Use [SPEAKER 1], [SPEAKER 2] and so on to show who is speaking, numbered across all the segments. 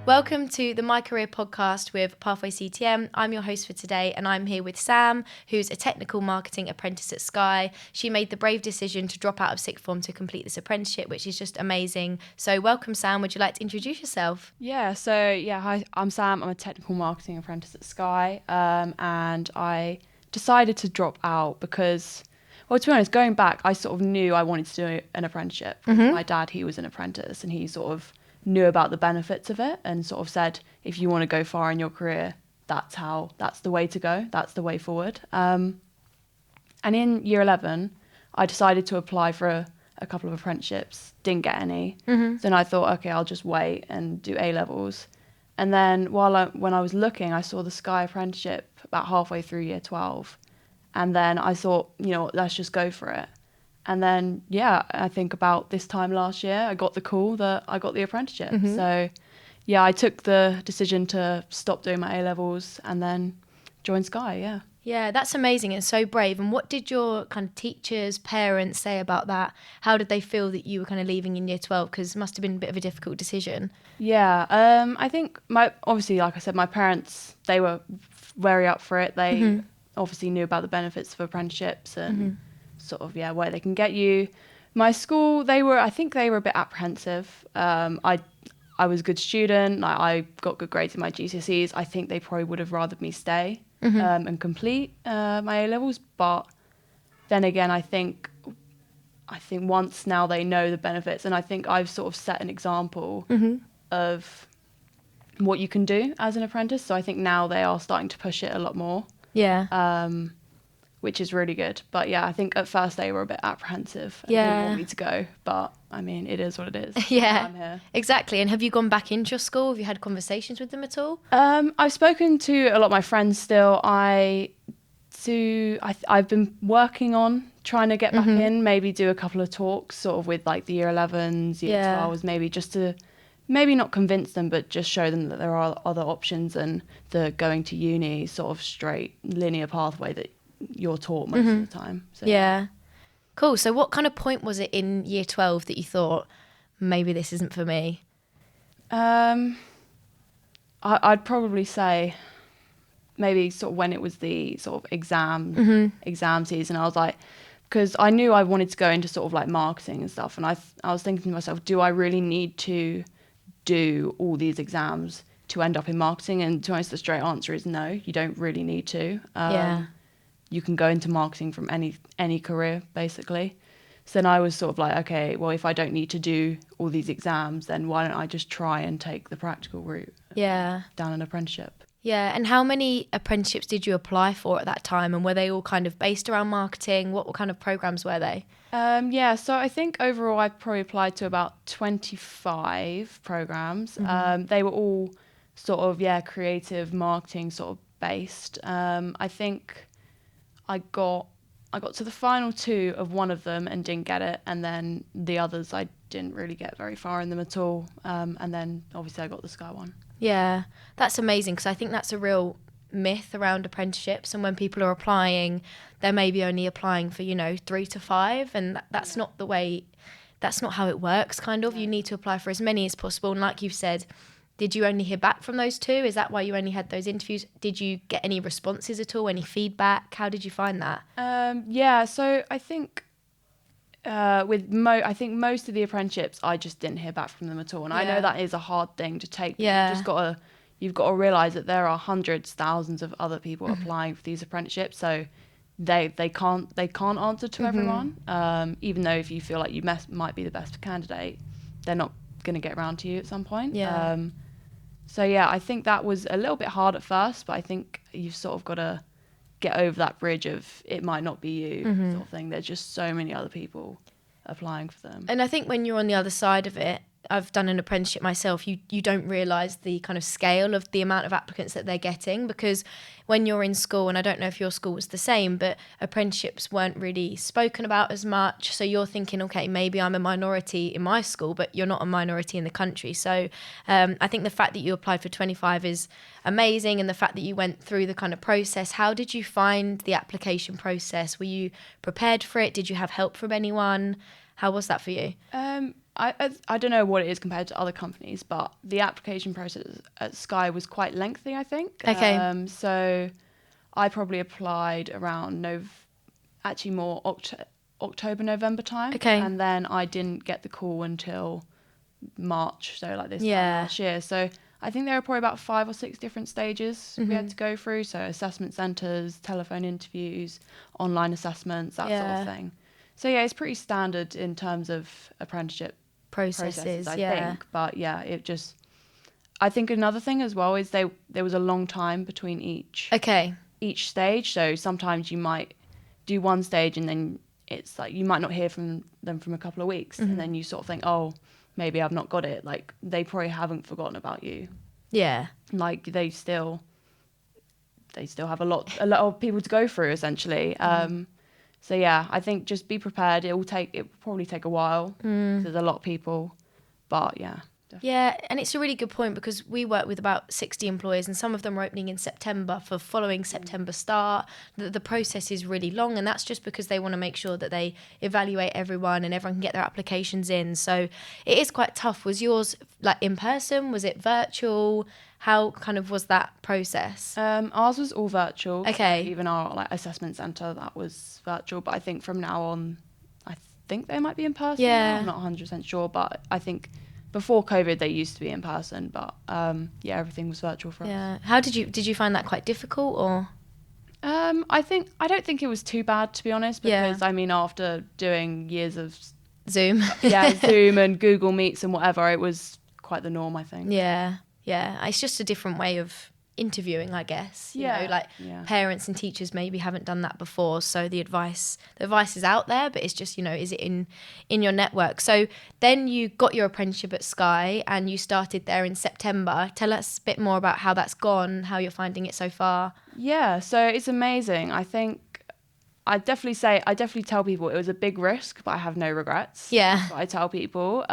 [SPEAKER 1] Welcome to the My Career podcast with Pathway CTM. I'm your host for today, and I'm here with Sam, who's a Technical Marketing Apprentice at Sky. She made the brave decision to drop out of sixth form to complete this apprenticeship, which is just amazing. So welcome, Sam. Would you like to introduce yourself?
[SPEAKER 2] Hi, I'm Sam. I'm a Technical Marketing Apprentice at Sky, and I decided to drop out because, well, to be honest, going back, I sort of knew I wanted to do an apprenticeship. My dad, he was an apprentice, and he sort of knew about the benefits of it and sort of said, if you want to go far in your career, that's the way to go. That's the way forward. And in year 11, I decided to apply for a couple of apprenticeships, didn't get any. So then I thought, okay, I'll just wait and do A-levels. And then when I was looking, I saw the Sky apprenticeship about halfway through year 12. And then I thought, let's just go for it. And then, I think about this time last year, I got the call that I got the apprenticeship. So, I took the decision to stop doing my A-levels and then join Sky,
[SPEAKER 1] Yeah, that's amazing and so brave. And what did your kind of teachers, parents say about that? How did they feel that you were kind of leaving in year 12? Because it must have been a bit of a difficult decision.
[SPEAKER 2] Yeah, I think obviously, like I said, my parents, they were very up for it. They obviously knew about the benefits of apprenticeships and sort of, where they can get you. My school, I think they were a bit apprehensive. I was a good student. I got good grades in my GCSEs. I think they probably would have rather me stay and complete my A-levels. But then again, I think once now they know the benefits, and I think I've sort of set an example of what you can do as an apprentice. So I think now they are starting to push it a lot more.
[SPEAKER 1] Yeah.
[SPEAKER 2] Which is really good. But I think at first they were a bit apprehensive and didn't want me to go. But I mean, it is what it is.
[SPEAKER 1] Yeah,
[SPEAKER 2] I'm here.
[SPEAKER 1] Exactly. And have you gone back into your school? Have you had conversations with them at all?
[SPEAKER 2] I've spoken to a lot of my friends still. I've been working on trying to get back in, maybe do a couple of talks sort of with like the year 11s, year 12s, maybe just to maybe not convince them, but just show them that there are other options and the going to uni sort of straight linear pathway that you're taught most of the time. So.
[SPEAKER 1] Yeah. Cool. So what kind of point was it in year 12 that you thought, maybe this isn't for me?
[SPEAKER 2] I'd probably say maybe sort of when it was the sort of exam season, I was like, because I knew I wanted to go into sort of like marketing and stuff. And I was thinking to myself, do I really need to do all these exams to end up in marketing? And to be honest, the straight answer is no, you don't really need to. You can go into marketing from any career, basically. So then I was sort of like, okay, well, if I don't need to do all these exams, then why don't I just try and take the practical route down an apprenticeship?
[SPEAKER 1] Yeah, and how many apprenticeships did you apply for at that time? And were they all kind of based around marketing? What kind of programs were they?
[SPEAKER 2] So I think overall I probably applied to about 25 programs. They were all sort of, creative marketing sort of based. I think I got to the final two of one of them and didn't get it, and then the others I didn't really get very far in them at all. And then obviously I got the Sky one.
[SPEAKER 1] Yeah, that's amazing, because I think that's a real myth around apprenticeships, and when people are applying, they're maybe only applying for 3 to 5, and that's not the way. That's not how it works. Kind of, you need to apply for as many as possible. And like you've said, did you only hear back from those two? Is that why you only had those interviews? Did you get any responses at all? Any feedback? How did you find that?
[SPEAKER 2] So I think I think most of the apprenticeships I just didn't hear back from them at all, and I know that is a hard thing to take. You've got to realize that there are hundreds, thousands of other people applying for these apprenticeships, so they can't answer to everyone. Even though if you feel like you might be the best candidate, they're not going to get around to you at some point. I think that was a little bit hard at first, but I think you've sort of got to get over that bridge of it might not be you sort of thing. There's just so many other people applying for them.
[SPEAKER 1] And I think when you're on the other side of it, I've done an apprenticeship myself, you don't realise the kind of scale of the amount of applicants that they're getting, because when you're in school, and I don't know if your school was the same, but apprenticeships weren't really spoken about as much. So you're thinking, okay, maybe I'm a minority in my school, but you're not a minority in the country. So I think the fact that you applied for 25 is amazing, and the fact that you went through the kind of process. How did you find the application process? Were you prepared for it? Did you have help from anyone? How was that for you?
[SPEAKER 2] I don't know what it is compared to other companies, but the application process at Sky was quite lengthy, I think.
[SPEAKER 1] Okay.
[SPEAKER 2] So I probably applied around actually more October, November time.
[SPEAKER 1] Okay.
[SPEAKER 2] And then I didn't get the call until March, so like this time
[SPEAKER 1] Yeah.
[SPEAKER 2] last year. So I think there were probably about 5 or 6 different stages we had to go through. So assessment centres, telephone interviews, online assessments, that sort of thing. So yeah, it's pretty standard in terms of apprenticeship processes, I think. But yeah, I think another thing as well is there was a long time between each stage. So sometimes you might do one stage and then it's like you might not hear from them from a couple of weeks, and then you sort of think, oh, maybe I've not got it. Like they probably haven't forgotten about you.
[SPEAKER 1] Yeah.
[SPEAKER 2] Like they still have a lot of people to go through essentially. So yeah, I think just be prepared. It will probably take a while. There's a lot of people, but yeah. Definitely.
[SPEAKER 1] Yeah, and it's a really good point because we work with about 60 employers and some of them are opening in September for following September start. The process is really long, and that's just because they want to make sure that they evaluate everyone and everyone can get their applications in. So it is quite tough. Was yours like in person? Was it virtual? How kind of was that process?
[SPEAKER 2] Ours was all virtual.
[SPEAKER 1] Okay.
[SPEAKER 2] Even our like assessment centre, that was virtual. But I think from now on, I think they might be in person.
[SPEAKER 1] Yeah.
[SPEAKER 2] I'm not 100% sure, but I think before COVID they used to be in person. But yeah, everything was virtual for us.
[SPEAKER 1] Yeah. How did you find that quite difficult or?
[SPEAKER 2] I don't think it was too bad, to be honest, because I mean after doing years of
[SPEAKER 1] Zoom.
[SPEAKER 2] Zoom and Google Meets and whatever, it was quite the norm, I think.
[SPEAKER 1] Yeah, it's just a different way of interviewing, I guess. You know, like parents and teachers maybe haven't done that before, so the advice is out there, but it's just, you know, is it in your network? So then you got your apprenticeship at Sky and you started there in September. Tell us a bit more about how that's gone, how you're finding it so far.
[SPEAKER 2] Yeah, so it's amazing. I think I definitely tell people it was a big risk, but I have no regrets.
[SPEAKER 1] Yeah.
[SPEAKER 2] That's what I tell people.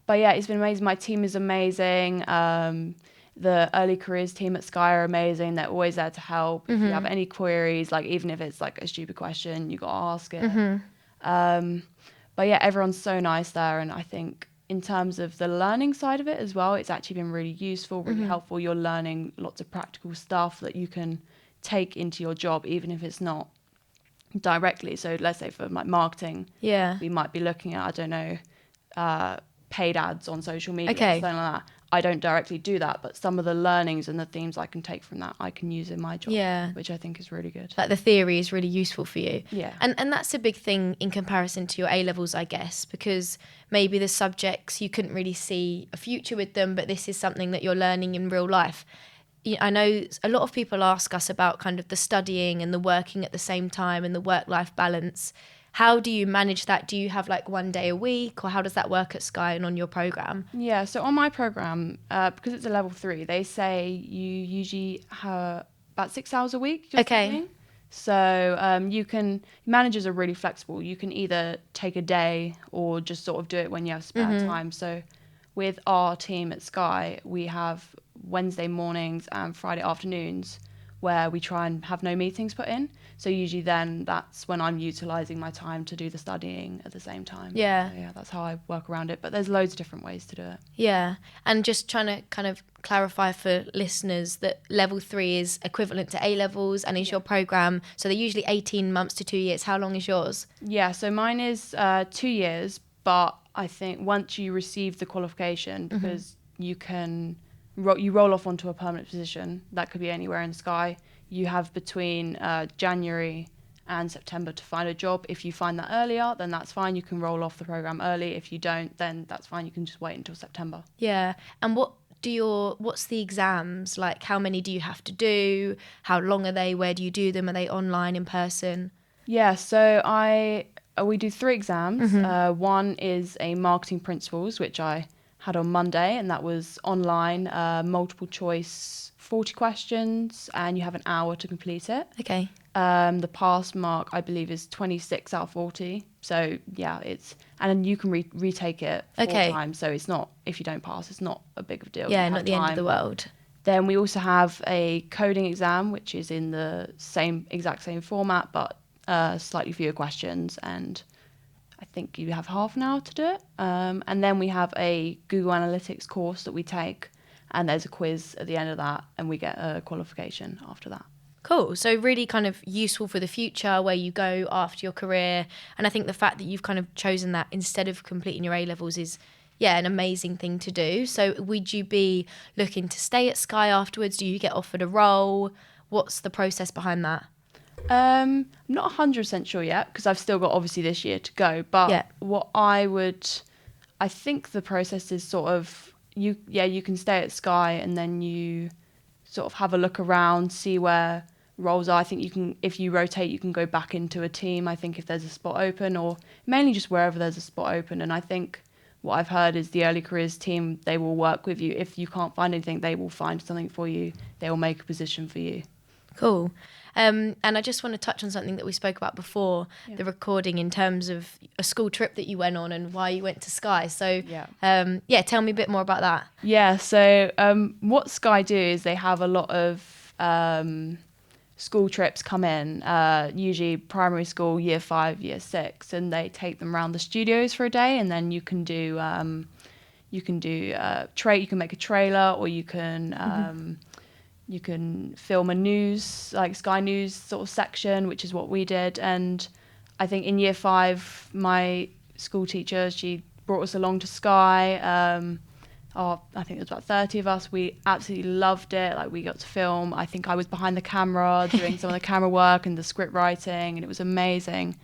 [SPEAKER 2] But yeah, it's been amazing. My team is amazing. The early careers team at Sky are amazing. They're always there to help. If you have any queries, like even if it's like a stupid question, you got to ask it. But yeah, everyone's so nice there. And I think in terms of the learning side of it as well, it's actually been really useful, really helpful. You're learning lots of practical stuff that you can take into your job, even if it's not directly. So let's say for like marketing, we might be looking at, I don't know, paid ads on social media, something like that. I don't directly do that, but some of the learnings and the themes I can take from that I can use in my job, which I think is really good.
[SPEAKER 1] Like the theory is really useful for you.
[SPEAKER 2] Yeah.
[SPEAKER 1] And that's a big thing in comparison to your A-levels, I guess, because maybe the subjects you couldn't really see a future with them, but this is something that you're learning in real life. I know a lot of people ask us about kind of the studying and the working at the same time and the work-life balance. How do you manage that? Do you have like one day a week, or how does that work at Sky and on your program?
[SPEAKER 2] Yeah, so on my program, because it's a level 3, they say you usually have about 6 hours a week. Studying. So managers are really flexible. You can either take a day or just sort of do it when you have spare time. So with our team at Sky, we have Wednesday mornings and Friday afternoons where we try and have no meetings put in. So usually then that's when I'm utilising my time to do the studying at the same time.
[SPEAKER 1] Yeah.
[SPEAKER 2] So yeah, that's how I work around it. But there's loads of different ways to do it.
[SPEAKER 1] Yeah. And just trying to kind of clarify for listeners that level 3 is equivalent to A-levels and is your programme. So they're usually 18 months to 2 years. How long is yours?
[SPEAKER 2] Yeah, so mine is 2 years, but I think once you receive the qualification, because you roll off onto a permanent position, that could be anywhere in Sky. You have between January and September to find a job. If you find that earlier, then that's fine. You can roll off the program early. If you don't, then that's fine. You can just wait until September.
[SPEAKER 1] Yeah. And what's the exams? Like, how many do you have to do? How long are they? Where do you do them? Are they online, in person?
[SPEAKER 2] Yeah, so we do 3 exams. One is a marketing principles, which I had on Monday, and that was online, multiple choice, 40 questions, and you have an hour to complete it.
[SPEAKER 1] Okay.
[SPEAKER 2] The pass mark, I believe, is 26 out of 40. So yeah, and then you can retake it 4 times. So it's not, if you don't pass, it's not a big deal.
[SPEAKER 1] Yeah, not the end of the world.
[SPEAKER 2] Then we also have a coding exam, which is in the exact same format, but slightly fewer questions, and I think you have half an hour to do it. And then we have a Google Analytics course that we take, and there's a quiz at the end of that, and we get a qualification after that.
[SPEAKER 1] Cool. So really kind of useful for the future where you go after your career. And I think the fact that you've kind of chosen that instead of completing your A-levels is, yeah, an amazing thing to do. So would you be looking to stay at Sky afterwards? Do you get offered a role? What's the process behind that?
[SPEAKER 2] I'm not 100% sure yet, because I've still got obviously this year to go. But
[SPEAKER 1] Yeah.
[SPEAKER 2] I think the process is sort of, you can stay at Sky and then you sort of have a look around, see where roles are. I think you can, if you rotate, you can go back into a team, I think, if there's a spot open, or mainly just wherever there's a spot open. And I think what I've heard is the early careers team, they will work with you. If you can't find anything, they will find something for you. They will make a position for you.
[SPEAKER 1] Cool. And I just want to touch on something that we spoke about before the recording, in terms of a school trip that you went on and why you went to Sky. So, tell me a bit more about that.
[SPEAKER 2] Yeah, so what Sky do is they have a lot of school trips come in, usually primary school, year 5, year 6, and they take them around the studios for a day, and then you can make a trailer, or you can film a news, like Sky News sort of section, which is what we did. And I think in year 5, my school teacher, she brought us along to Sky. I think there was about 30 of us. We absolutely loved it. Like, we got to film. I think I was behind the camera doing some of the camera work and the script writing, and it was amazing.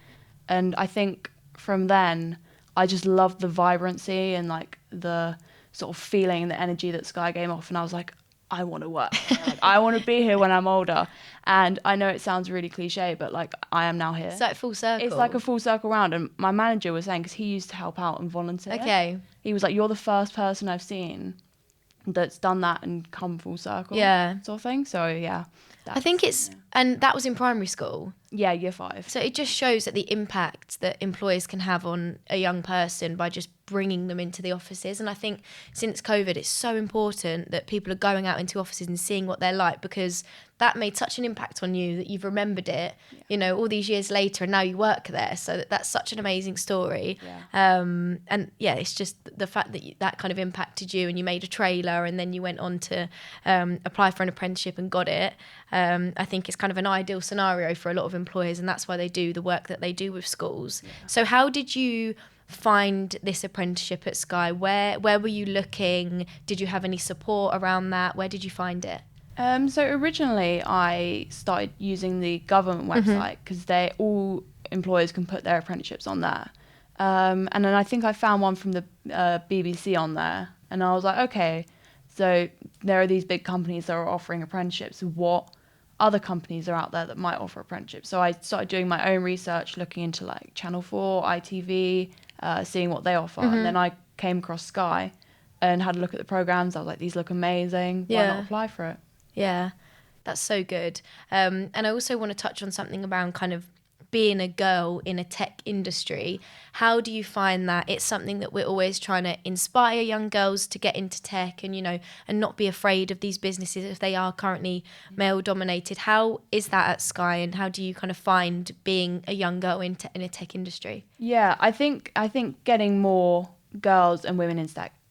[SPEAKER 2] And I think from then, I just loved the vibrancy and like the sort of feeling and the energy that Sky gave off. And I was like, I want to work. Like, I want to be here when I'm older. And I know it sounds really cliche, but like, I am now here.
[SPEAKER 1] It's like full circle.
[SPEAKER 2] It's like a full circle round. And my manager was saying, because he used to help out and volunteer.
[SPEAKER 1] Okay.
[SPEAKER 2] He was like, you're the first person I've seen that's done that and come full circle.
[SPEAKER 1] Yeah.
[SPEAKER 2] Sort of thing. So yeah.
[SPEAKER 1] I think and that was in primary school.
[SPEAKER 2] Yeah, year 5.
[SPEAKER 1] So it just shows that the impact that employers can have on a young person by just bringing them into the offices. And I think since COVID, it's so important that people are going out into offices and seeing what they're like, because that made such an impact on you that you've remembered it, all these years later, and now you work there. So that's such an amazing story. Yeah. It's just the fact that that kind of impacted you, and you made a trailer, and then you went on to apply for an apprenticeship and got it. I think it's kind of an ideal scenario for a lot of employers, and that's why they do the work that they do with schools. Yeah. So how did you find this apprenticeship at Sky? Where were you looking? Did you have any support around that? Where did you find it?
[SPEAKER 2] So originally I started using the government website, because all employers can put their apprenticeships on there. And then I think I found one from the BBC on there, and I was like, okay, so there are these big companies that are offering apprenticeships. What other companies are out there that might offer apprenticeships? So I started doing my own research, looking into like Channel 4, ITV, seeing what they offer. And then I came across Sky and had a look at the programs. I was like, these look amazing. Why not apply for it?
[SPEAKER 1] Yeah, that's so good. And I also want to touch on something around kind of being a girl in a tech industry. How do you find that? It's something that we're always trying to inspire young girls to get into tech, and and not be afraid of these businesses if they are currently male dominated. How is that at Sky, and how do you kind of find being a young girl in a tech industry?
[SPEAKER 2] Yeah, I think getting more girls and women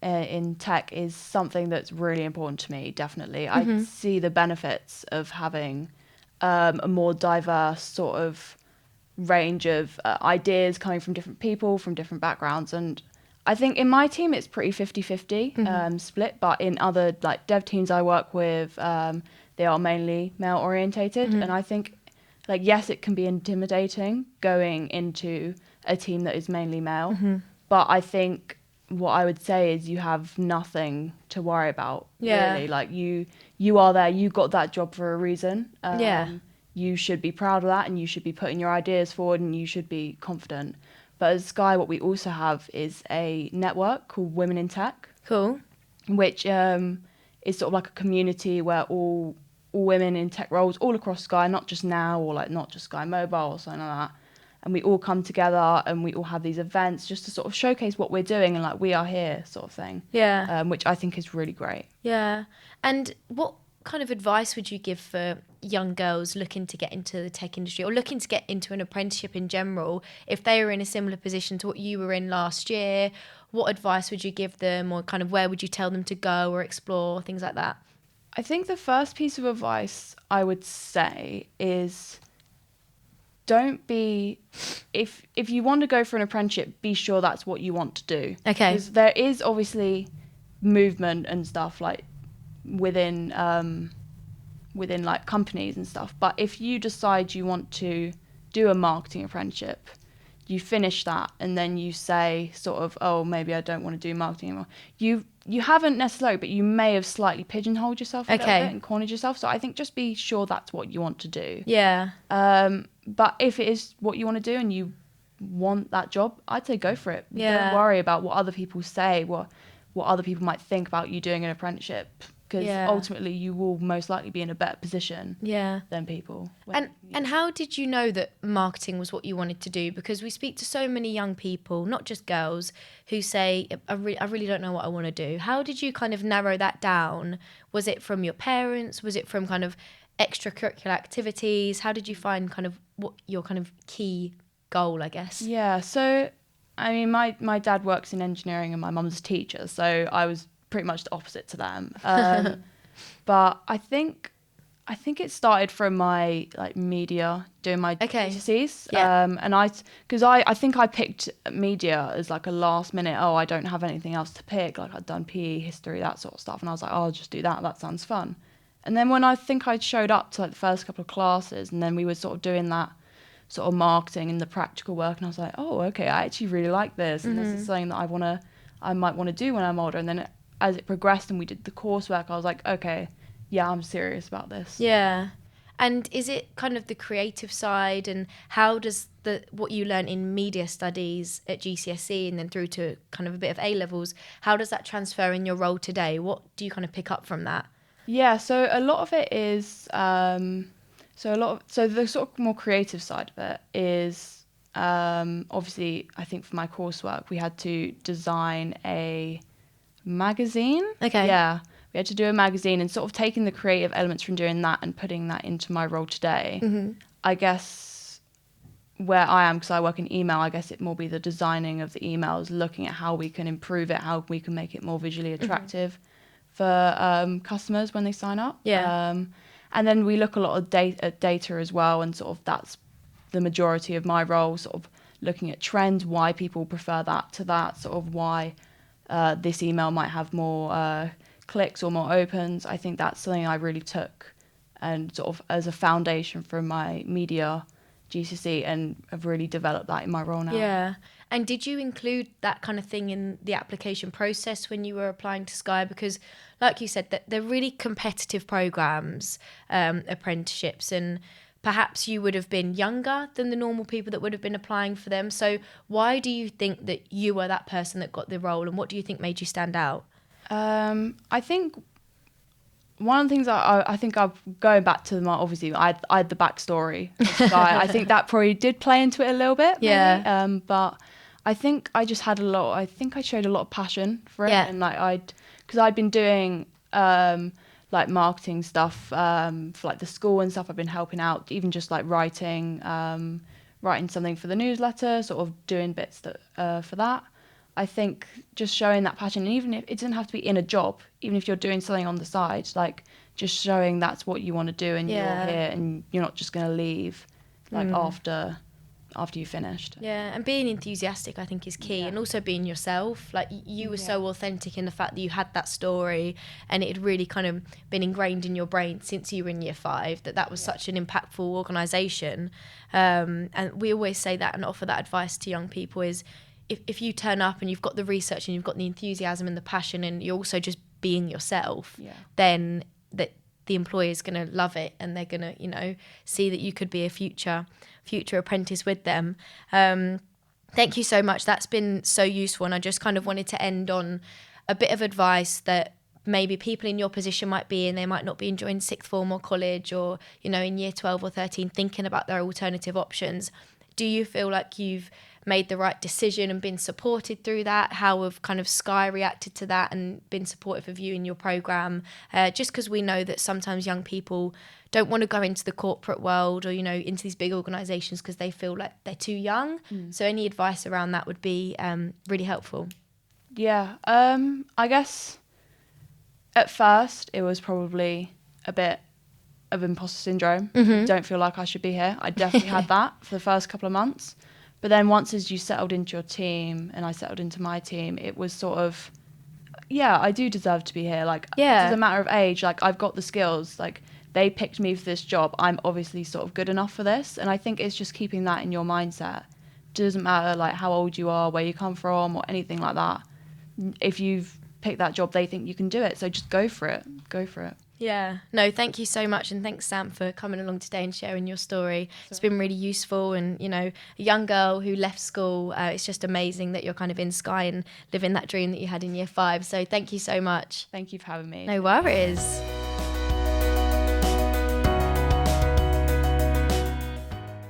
[SPEAKER 2] in tech is something that's really important to me, definitely. I see the benefits of having a more diverse sort of range of ideas coming from different people, from different backgrounds. And I think in my team it's pretty 50-50 split, but in other like dev teams I work with, they are mainly male orientated. And I think, like, yes, it can be intimidating going into a team that is mainly male, but I think what I would say is you have nothing to worry about, really. Like, you are there, you got that job for a reason. You should be proud of that, and you should be putting your ideas forward, and you should be confident. But at Sky, what we also have is a network called Women in Tech.
[SPEAKER 1] Cool.
[SPEAKER 2] Which is sort of like a community where all women in tech roles all across Sky, not just now, or like not just Sky Mobile or something like that. And we all come together and we all have these events just to sort of showcase what we're doing, and like, we are here sort of thing.
[SPEAKER 1] Yeah.
[SPEAKER 2] Which I think is really great.
[SPEAKER 1] Yeah. And what kind of advice would you give for young girls looking to get into the tech industry or looking to get into an apprenticeship in general? If they were in a similar position to what you were in last year, what advice would you give them, or kind of where would you tell them to go or explore, things like that?
[SPEAKER 2] I think the first piece of advice I would say is don't be, if you want to go for an apprenticeship, be sure that's what you want to do.
[SPEAKER 1] Okay.
[SPEAKER 2] Because there is obviously movement and stuff like within like companies and stuff. But if you decide you want to do a marketing apprenticeship, you finish that and then you say sort of, oh, maybe I don't want to do marketing anymore. You haven't necessarily, but you may have slightly pigeonholed yourself a little bit and cornered yourself. So I think just be sure that's what you want to do.
[SPEAKER 1] Yeah.
[SPEAKER 2] But if it is what you want to do and you want that job, I'd say go for it.
[SPEAKER 1] Yeah.
[SPEAKER 2] Don't worry about what other people say, what other people might think about you doing an apprenticeship. Because ultimately you will most likely be in a better position than people.
[SPEAKER 1] And how did you know that marketing was what you wanted to do? Because we speak to so many young people, not just girls, who say, I really don't know what I want to do. How did you kind of narrow that down? Was it from your parents? Was it from kind of extracurricular activities? How did you find kind of what your kind of key goal, I guess?
[SPEAKER 2] Yeah, so, I mean, my dad works in engineering and my mum's a teacher, so I was pretty much the opposite to them. But I think it started from my like media, doing my GCSEs. And I think I picked media as like a last minute, I don't have anything else to pick. Like I'd done PE, history, that sort of stuff. And I was like, I'll just do that. That sounds fun. And then when I think I showed up to like the first couple of classes and then we were sort of doing that sort of marketing and the practical work. And I was like, oh, okay, I actually really like this. And this is something that I might want to do when I'm older. And then as it progressed and we did the coursework, I was like, okay, yeah, I'm serious about this.
[SPEAKER 1] Yeah. And is it kind of the creative side, and how does what you learn in media studies at GCSE and then through to kind of a bit of A-levels, how does that transfer in your role today? What do you kind of pick up from that?
[SPEAKER 2] Yeah, so a lot of it is, so the sort of more creative side of it is, obviously, I think for my coursework, we had to design a magazine.
[SPEAKER 1] Okay.
[SPEAKER 2] Yeah. We had to do a magazine and sort of taking the creative elements from doing that and putting that into my role today. I guess where I am, because I work in email, I guess it more be the designing of the emails, looking at how we can improve it, how we can make it more visually attractive for customers when they sign up.
[SPEAKER 1] Yeah.
[SPEAKER 2] And then we look a lot at data as well, and sort of that's the majority of my role, sort of looking at trends, why people prefer that to that, sort of why this email might have more clicks or more opens. I think that's something I really took and sort of as a foundation for my media GCSE, and have really developed that in my role now.
[SPEAKER 1] Yeah. And did you include that kind of thing in the application process when you were applying to Sky? Because like you said, that they're really competitive programs, apprenticeships, and perhaps you would have been younger than the normal people that would have been applying for them. So why do you think that you were that person that got the role, and what do you think made you stand out?
[SPEAKER 2] I think one of the things I think I'm going back to obviously I had the backstory. I think that probably did play into it a little bit. Maybe.
[SPEAKER 1] Yeah.
[SPEAKER 2] But I think I just had I think I showed a lot of passion for it.
[SPEAKER 1] Yeah.
[SPEAKER 2] And because I'd been doing like marketing stuff for like the school and stuff. I've been helping out, even just like writing something for the newsletter, sort of doing bits for that. I think just showing that passion, and even if it doesn't have to be in a job, even if you're doing something on the side, like just showing that's what you want to do and you're here and you're not just going to leave like after you finished.
[SPEAKER 1] Yeah, and being enthusiastic I think is key, and also being yourself. Like you were so authentic in the fact that you had that story and it had really kind of been ingrained in your brain since you were in year 5 that was such an impactful organisation. And we always say that and offer that advice to young people is, if you turn up and you've got the research and you've got the enthusiasm and the passion and you're also just being yourself, then that the employer is going to love it, and they're going to, see that you could be a future apprentice with them. Thank you so much. That's been so useful. And I just kind of wanted to end on a bit of advice that maybe people in your position might be in. They might not be enjoying sixth form or college, or, in year 12 or 13 thinking about their alternative options. Do you feel like you've made the right decision and been supported through that? How have kind of Sky reacted to that and been supportive of you in your program? Just because we know that sometimes young people don't want to go into the corporate world or, into these big organisations because they feel like they're too young. So any advice around that would be really helpful.
[SPEAKER 2] Yeah, I guess at first it was probably a bit of imposter syndrome. Don't feel like I should be here. I definitely had that for the first couple of months. But then once as you settled into your team and I settled into my team, it was sort of, yeah, I do deserve to be here. Like, it doesn't matter of age. Like, I've got the skills. Like, they picked me for this job. I'm obviously sort of good enough for this. And I think it's just keeping that in your mindset. It doesn't matter, like, how old you are, where you come from, or anything like that. If you've picked that job, they think you can do it. So just go for it. Go for it.
[SPEAKER 1] Yeah. No, thank you so much. And thanks, Sam, for coming along today and sharing your story. It's been really useful. And, a young girl who left school, it's just amazing that you're kind of in Sky and living that dream that you had in year 5. So thank you so much.
[SPEAKER 2] Thank you for having me.
[SPEAKER 1] No worries.